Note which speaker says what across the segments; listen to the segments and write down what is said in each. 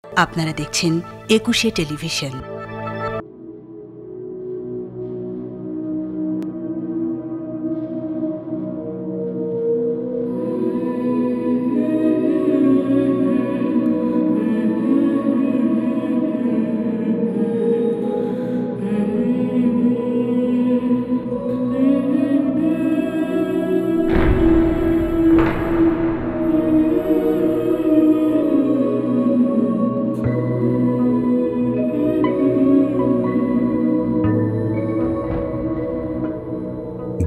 Speaker 1: আপনারা দেখছেন একুশে টেলিভিশন।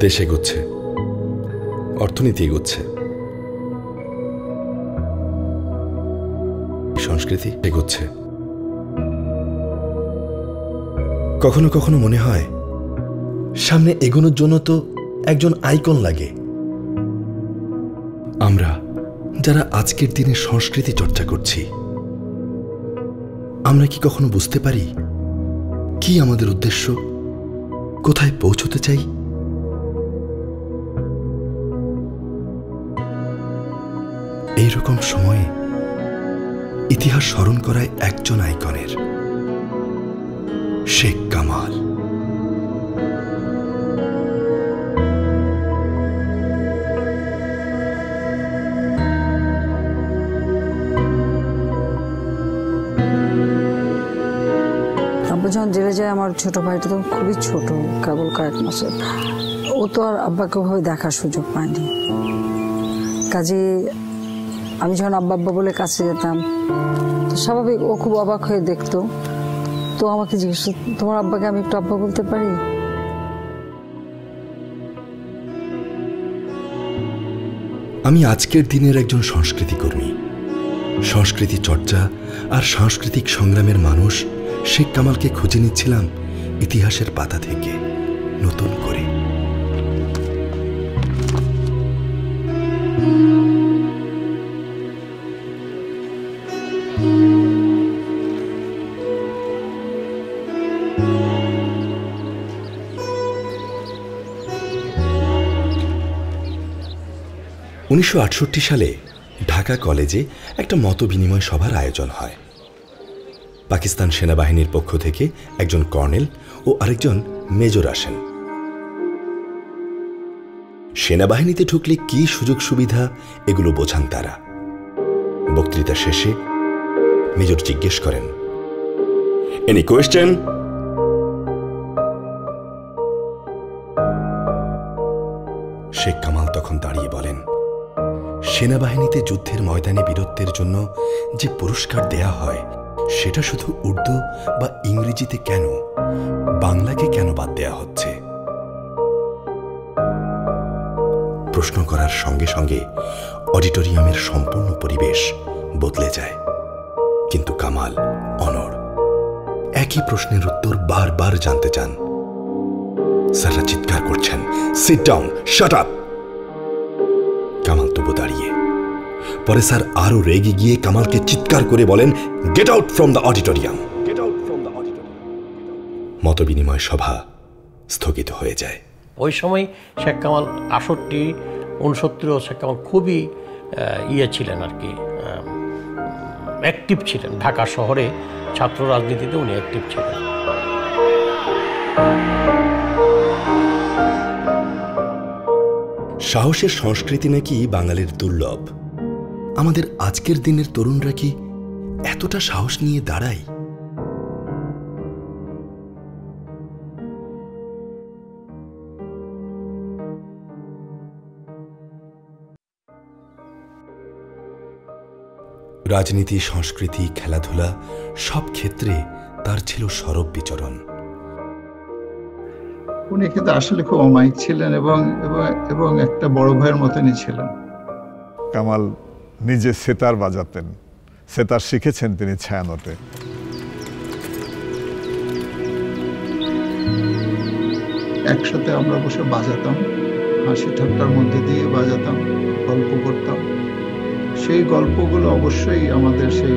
Speaker 2: দেশ এগোচ্ছে, অর্থনীতি এগোচ্ছে, সংস্কৃতি এগোচ্ছে। কখনো কখনো মনে হয় সামনে এগোনোর জন্য তো একজন আইকন লাগে। আমরা যারা আজকের দিনে সংস্কৃতি চর্চা করছি, আমরা কি কখনো বুঝতে পারি কি আমাদের উদ্দেশ্য, কোথায় পৌঁছতে চাই? এইরকম সময়ে ইতিহাস স্মরণ করায় একজন আইকনের, শেখ কামাল।
Speaker 3: আব্বা যখন জেলে যায়, আমার ছোট ভাইটা তখন খুবই ছোট, কেবল কয়েক মাসের। ও তো আর আব্বাকে ওভাবে দেখার সুযোগ পায়নি। কাজে আমি যখন আব্বা আব্বা বলে কাছে যেতাম, তো স্বাভাবিক ও খুব অবাক হয়ে দেখতো। তো আমাকে জিজ্ঞেস, তোমার আব্বাকে আমি একটু আব্বা বলতে পারি?
Speaker 2: আমি আজকের দিনের একজন সংস্কৃতি কর্মী, সংস্কৃতি চর্চা আর সাংস্কৃতিক সংগ্রামের মানুষ শেখ কামালকে খুঁজে নিচ্ছিলাম ইতিহাসের পাতা থেকে নতুন করে। সালে ঢাকা কলেজে একটা মতবিনিময় সভার আয়োজন হয়। পাকিস্তান সেনাবাহিনীর পক্ষ থেকে একজন কর্নেল ও আরেকজন মেজর আসেন। সেনাবাহিনীতে ঢুকলে কি সুযোগ সুবিধা, এগুলো বোঝান তারা। বক্তৃতা শেষে মেজর জিজ্ঞেস করেন, এনি কোয়েশ্চেন? শেখ কামাল তখন দাঁড়িয়ে বলেন, সেনাবাহিনীতে যুদ্ধের ময়দানে বীরত্বের জন্য যে পুরস্কার দেয়া হয়, সেটা শুধু উর্দু বা ইংরেজিতে কেন, বাংলাকে কেন বাদ দেয়া হচ্ছে? প্রশ্ন করার সঙ্গে সঙ্গে অডিটোরিয়ামের সম্পূর্ণ পরিবেশ বদলে যায়। কিন্তু কামাল অনড়, একই প্রশ্নের উত্তর বারবার জানতে চান। স্যাররা চিৎকার করছেন, sit down, shut up. Kamal তবু দাঁড়িয়ে। পরে স্যার আরো রেগে গিয়ে কামালকে চিৎকার করে বলেন, get out from the auditorium. মতবিনিময় সভা স্থগিত হয়ে যায়।
Speaker 4: ওই সময় শেখ কামাল 68-69 শেখ কামাল খুবই ছিলেন আর কি, অ্যাক্টিভ ছিলেন। ঢাকা শহরে ছাত্র রাজনীতিতে উনি অ্যাক্টিভ ছিলেন।
Speaker 2: সাহসের সংস্কৃতি নাকি বাঙালির দুর্লভ। আমাদের আজকের দিনের তরুণরা কি এতটা সাহস নিয়ে দাঁড়ায়? রাজনীতি, সংস্কৃতি, খেলাধুলা সব ক্ষেত্রে তার ছিল সরব বিচরণ।
Speaker 5: উনি কিন্তু আসলে খুব অমায়িক ছিলেন এবং একটা বড় ভাইয়ের মতনই ছিলেন।
Speaker 6: কামাল নিজে সেতার বাজাতেন, সেতার শিখেছেন তিনি ছায়ানটে।
Speaker 5: একসাথে আমরা বসে বাজাতাম, হাসি ঠাট্টার মধ্যে দিয়ে বাজাতাম, গল্প করতাম। সেই গল্পগুলো অবশ্যই আমাদের সেই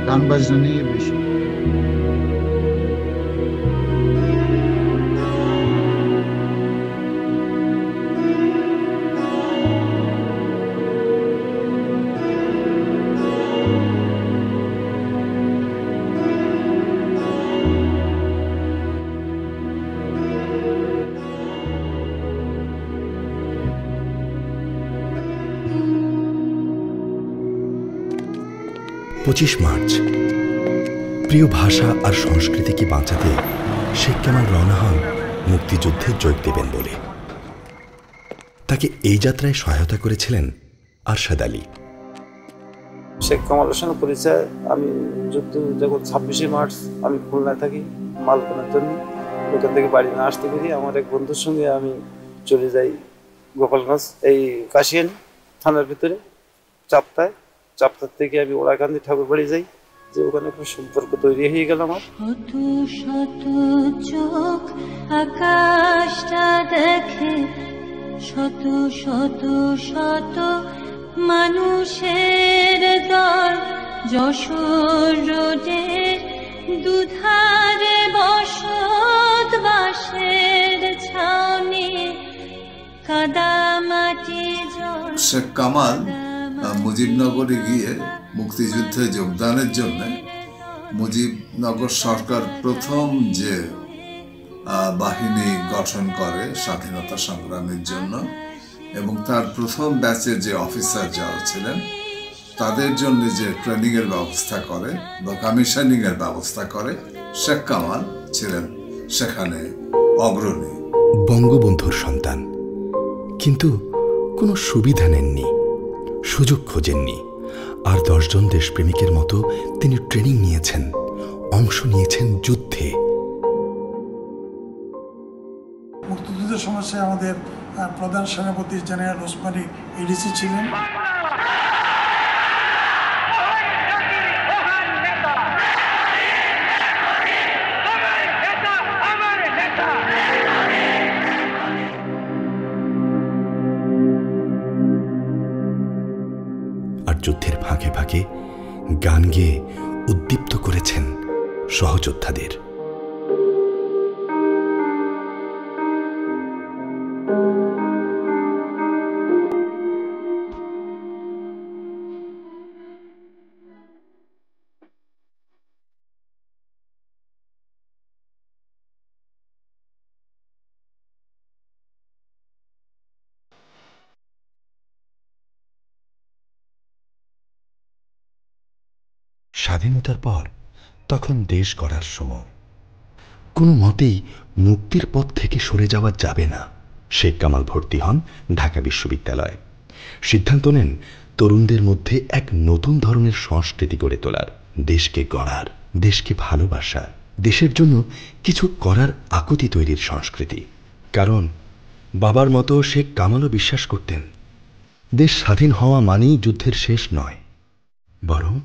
Speaker 5: গান বাজনা নিয়ে বেশি।
Speaker 2: 25 মার্চ প্রিয় ভাষা আর সংস্কৃতিকে বাঁচাতে শেখ কামাল রওনা হন মুক্তিযুদ্ধে যোগ দেবেন বলে। তাকে এই যাত্রায় সহায়তা করেছিলেন আরশাদ আলী।
Speaker 7: শেখ কামালের সঙ্গে পরিচয় আমি যুদ্ধ যখন 26শে মার্চ আমি খুলনায় থাকি মাল কেনার জন্য, ওখান থেকে বাড়ি না আসতে পারি আমার এক বন্ধুর সঙ্গে আমি চলে যাই গোপালগঞ্জ এই কাশিয়ানী থানার ভিতরে চাপতার থেকে আমি ওড়াকান্দি ঠাকুর বাড়ি যাই, যে ওখানে একটা সম্পর্ক তৈরি হয়ে গেল আমার।
Speaker 8: শত শত চোখ আকাশটা দেখে, শত শত শত মানুষের দল যশোর রোডের দুধারে বসত বাসের ছাউনি কাদামাটি জল।
Speaker 9: শেখ কামাল মুজিবনগরে গিয়ে মুক্তিযুদ্ধে যোগদানের জন্য মুজিবনগর সরকার প্রথম যে বাহিনী গঠন করে স্বাধীনতা সংগ্রামের জন্য, এবং তার প্রথম ব্যাচের যে অফিসার যারা ছিলেন তাদের জন্য যে ট্রেনিং এর ব্যবস্থা করে বা কমিশনিং এর ব্যবস্থা করে, শেখ কামাল ছিলেন সেখানে অগ্রণী।
Speaker 2: বঙ্গবন্ধুর সন্তান, কিন্তু কোনো সুবিধা নেননি, সুযোগ খোঁজেননি। আর 10 জন দেশপ্রেমিকের মতো তিনি ট্রেনিং নিয়েছেন, অংশ নিয়েছেন যুদ্ধে।
Speaker 10: মুক্তিযুদ্ধের সমস্যায় আমাদের প্রধান সেনাপতি জেনারেল ওসমানী এডিসি ছিলেন।
Speaker 2: আর যুদ্ধের ফাঁকে ফাঁকে গান গেয়ে উদ্দীপ্ত করেছেন সহযোদ্ধাদের। স্বাধীনতার পর তখন দেশ গড়ার সময়, কোনো মতেই মুক্তির পথ থেকে সরে যাওয়া যাবে না। শেখ কামাল ভর্তি হন ঢাকা বিশ্ববিদ্যালয়ে। সিদ্ধান্ত নেন তরুণদের মধ্যে এক নতুন ধরনের সংস্কৃতি গড়ে তোলার, দেশকে গড়ার, দেশকে ভালোবাসার, দেশের জন্য কিছু করার আকুতি তৈরির সংস্কৃতি। কারণ বাবার মতো শেখ কামালও বিশ্বাস করতেন দেশ স্বাধীন হওয়া মানেই যুদ্ধের শেষ নয়, বরং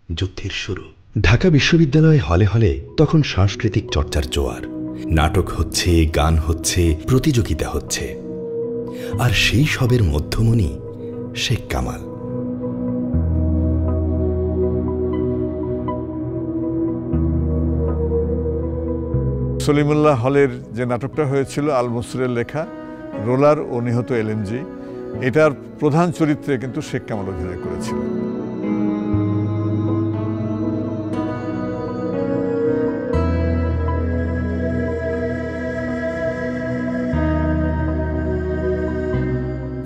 Speaker 2: যুদ্ধের শুরু। ঢাকা বিশ্ববিদ্যালয়ে হলে হলে তখন সাংস্কৃতিক চর্চার জোয়ার। নাটক হচ্ছে, গান হচ্ছে, প্রতিযোগিতা হচ্ছে, আর সেই সবের মধ্যমণি শেখ কামাল।
Speaker 6: সলিমুল্লাহ হলের যে নাটকটা হয়েছিল আল মনসুরের লেখা রোলার ও নিহত এলএমজি, এটার প্রধান চরিত্রে কিন্তু শেখ কামাল অভিনয় করেছিল।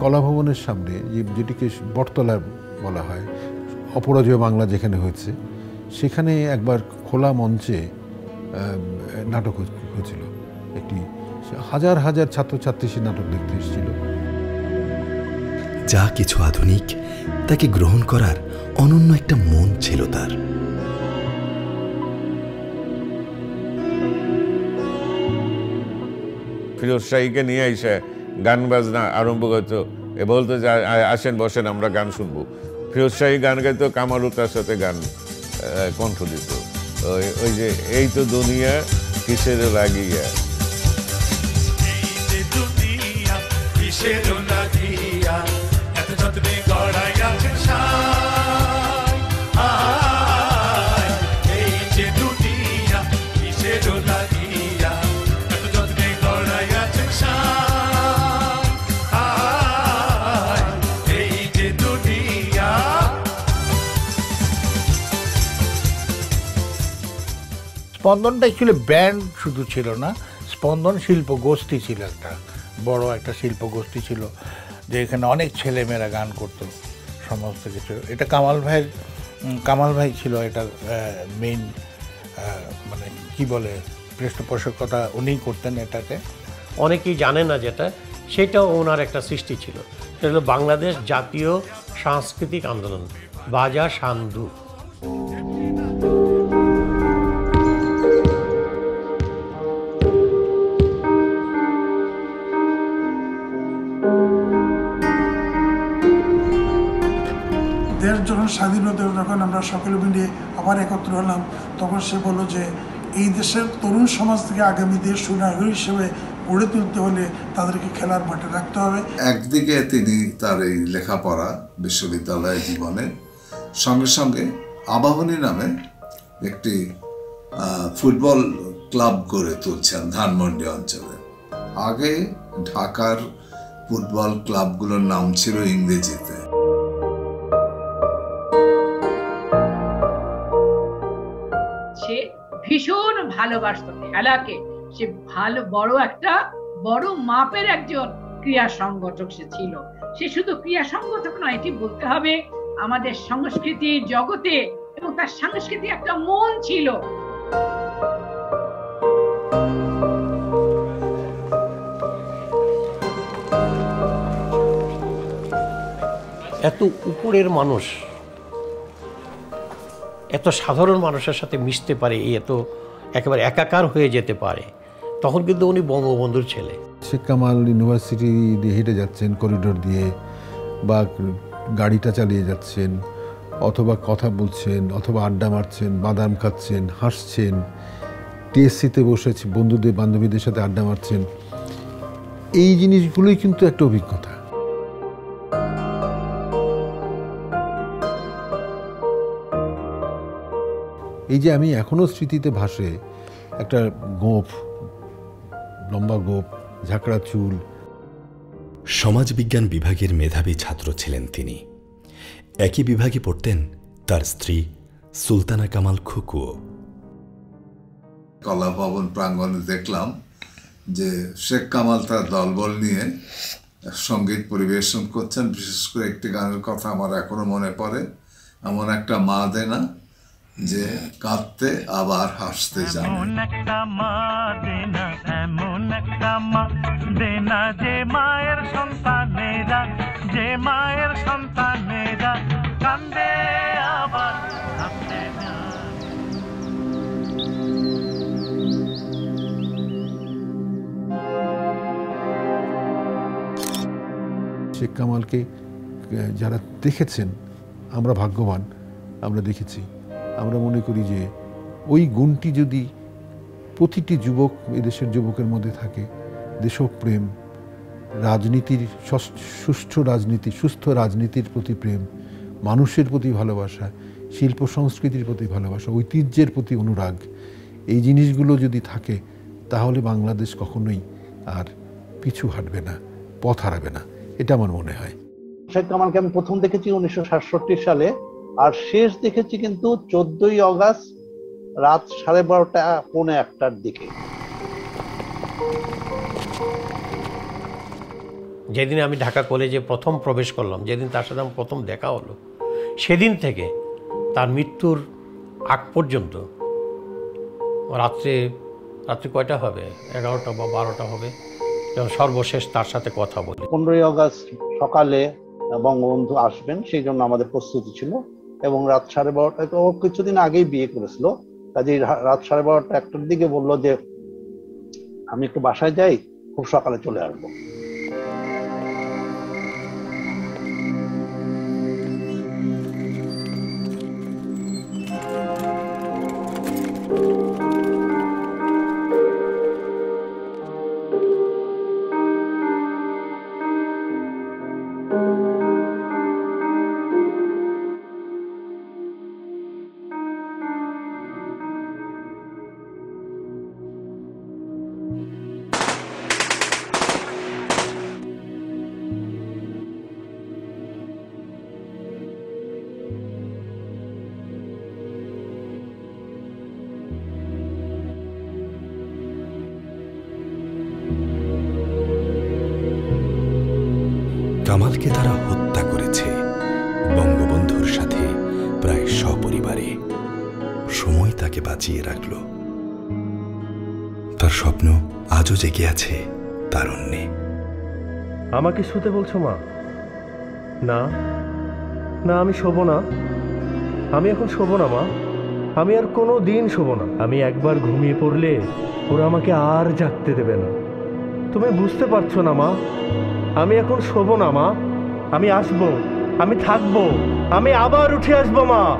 Speaker 11: কলাভবনের সামনে যেটিকে বটতলা বলা হয়, অপরাজয় বাংলা যেখানে হয়েছে, সেখানে একবার খোলা মঞ্চে নাটক হয়েছিল। একটি হাজার হাজার ছাত্রছাত্রী সে নাটক দেখতে এসেছিল।
Speaker 2: যা কিছু আধুনিক তাকে গ্রহণ করার অনন্য একটা মন ছিল তার।
Speaker 12: ফিরোজ শাহীকে নিয়ে এসে গান বাজনা আরম্ভ করতো, এ বলতো যে আসেন বসেন আমরা গান শুনবো। ফিরোজ শাহী গান গাইতো, কামালও তার সাথে গান কণ্ঠ দিত। ওই যে এই তো দুনিয়া কিসের লাগিয়া,
Speaker 13: স্পন্দনটা অ্যাকচুয়ালি ব্যান্ড শুধু ছিল না, স্পন্দন শিল্প গোষ্ঠী ছিল, একটা বড় একটা শিল্প গোষ্ঠী ছিল, যে এখানে অনেক ছেলেমেয়েরা গান করতো সমস্ত কিছু। এটা কামাল ভাইয়ের কামাল ভাই ছিল এটা মেইন, মানে কি বলে, পৃষ্ঠপোষকতা উনিই করতেন এটাতে।
Speaker 4: অনেকেই জানে না যেটা, সেটাও ওনার একটা সৃষ্টি ছিল। সেটা হলো বাংলাদেশ জাতীয় সাংস্কৃতিক আন্দোলন, বাজা সান্দু।
Speaker 10: দেশ যখন স্বাধীন হতে, যখন আমরা সকলে মিলে আবার একত্র হলাম, তখন সে বলল যে এই দেশের তরুণ সমাজ থেকে আগামী দেশ সুনাগরিক হিসেবে গড়ে তুলতে হলে তাদেরকে খেলার মাঠে রাখতে হবে।
Speaker 9: একদিকে তিনি তার এই লেখাপড়া বিশ্ববিদ্যালয় জীবনে সঙ্গে সঙ্গে আবাহনী নামে একটি ফুটবল ক্লাব গড়ে তুলছেন ধানমন্ডি অঞ্চলে। আগে ঢাকার ফুটবল ক্লাবগুলোর নাম ছিল ইংরেজিতে।
Speaker 14: সে ভীষণ ভালোবাসত খেলাকে, সে ভালো বড় মাপের একজন ক্রীড়া সংগঠক সে ছিল। সে শুধু ক্রীড়া সংগঠক নয়, এটি বলতে হবে আমাদের সংস্কৃতির জগতে, এবং তার সাংস্কৃতিক একটা মন ছিল।
Speaker 4: এত উপরের মানুষ এত সাধারণ মানুষের সাথে মিশতে পারে, এত একেবারে একাকার হয়ে যেতে পারে, তখন কিন্তু উনি বঙ্গবন্ধুর ছেলে।
Speaker 11: শেখ কামাল ইউনিভার্সিটি দিয়ে হেঁটে যাচ্ছেন করিডোর দিয়ে, বা গাড়িটা চালিয়ে যাচ্ছেন, অথবা কথা বলছেন, অথবা আড্ডা মারছেন, বাদাম খাচ্ছেন, হাসছেন, টিএসসিতে বসে বান্ধবীদের সাথে আড্ডা মারছেন, এই জিনিসগুলোই কিন্তু একটা অভিজ্ঞতা। এই যে আমি এখনো স্মৃতিতে ভাসে একটা গোঁফ, লম্বা গোঁফ, ঝাঁকড়া চুল।
Speaker 2: সমাজবিজ্ঞান বিভাগের মেধাবী ছাত্র ছিলেন তিনি। একই বিভাগে পড়তেন তার স্ত্রী সুলতানা কামাল খুকুও।
Speaker 9: কলা ভবন প্রাঙ্গণে দেখলাম যে শেখ কামাল তার দলবল নিয়ে সঙ্গীত পরিবেশন করছেন। বিশেষ করে একটি গানের কথা আমার এখনো মনে পড়ে, এমন একটা মা দেনা যে কাঁদতে আবার হাসতে জানে।
Speaker 15: এমন একটা মা দেনা, এমন একটা মা দেনা, যে মায়ের সন্তানেরা, যে মায়ের সন্তানেরা কান্দে আবার হাসতে যায়।
Speaker 11: শেখ কামালকে যারা দেখেছেন, আমরা ভাগ্যবান, আমরা দেখেছি। আমরা মনে করি যে ওই গুণটি যদি প্রতিটি যুবক, এদেশের যুবকের মধ্যে থাকে, দেশপ্রেম, রাজনীতির সুষ্ঠু রাজনীতি, সুস্থ রাজনীতির প্রতি প্রেম, মানুষের প্রতি ভালোবাসা, শিল্প সংস্কৃতির প্রতি ভালোবাসা, ঐতিহ্যের প্রতি অনুরাগ, এই জিনিসগুলো যদি থাকে, তাহলে বাংলাদেশ কখনোই আর পিছু হাঁটবে না, পথ হারাবে না, এটা আমার মনে হয়।
Speaker 16: শেখ কামালকে আমি প্রথম দেখেছি 1967 সালে, আর শেষ দেখেছি কিন্তু 14ই অগাস্ট রাত 12:30-1:15 দিকে।
Speaker 4: যেদিন আমি ঢাকা কলেজে প্রথম প্রবেশ করলাম, যেদিন তার সাথে আমার প্রথম দেখা হলো, সেদিন থেকে তার মৃত্যুর আগ পর্যন্ত রাত্রে কয়টা হবে, 11টা বা 12টা হবে, যখন সর্বশেষ তার সাথে কথা বলি।
Speaker 16: 15ই অগাস্ট সকালে বঙ্গবন্ধু আসবেন, সেই জন্য আমাদের প্রস্তুতি ছিল, এবং রাত 12:30, ও কিছুদিন আগেই বিয়ে করেছিল, কাজেই রাত 12:30-1টার দিকে বললো যে আমি একটু বাসায় যাই, খুব সকালে চলে আসবো।
Speaker 2: কামালকে তারা হত্যা করেছে বঙ্গবন্ধুর সাথে প্রায় সব সময় তাকে বাঁচিয়ে রাখল। তার স্বপ্ন আজও জেগে আছে তারুণ্যে।
Speaker 17: আমাকে শুতে বলছো মা? না না, আমি শোবো না। আমি এখন শোবো না মা, আমি আর কোনো দিন শোবো না। আমি একবার ঘুমিয়ে পড়লে ওরা আমাকে আর জাগতে দেবে না। তুমি বুঝতে পারছো না মা? আমি এখন শোবো না মা, আমি আসবো, আমি থাকবো, আমি আবার উঠে আসবো মা।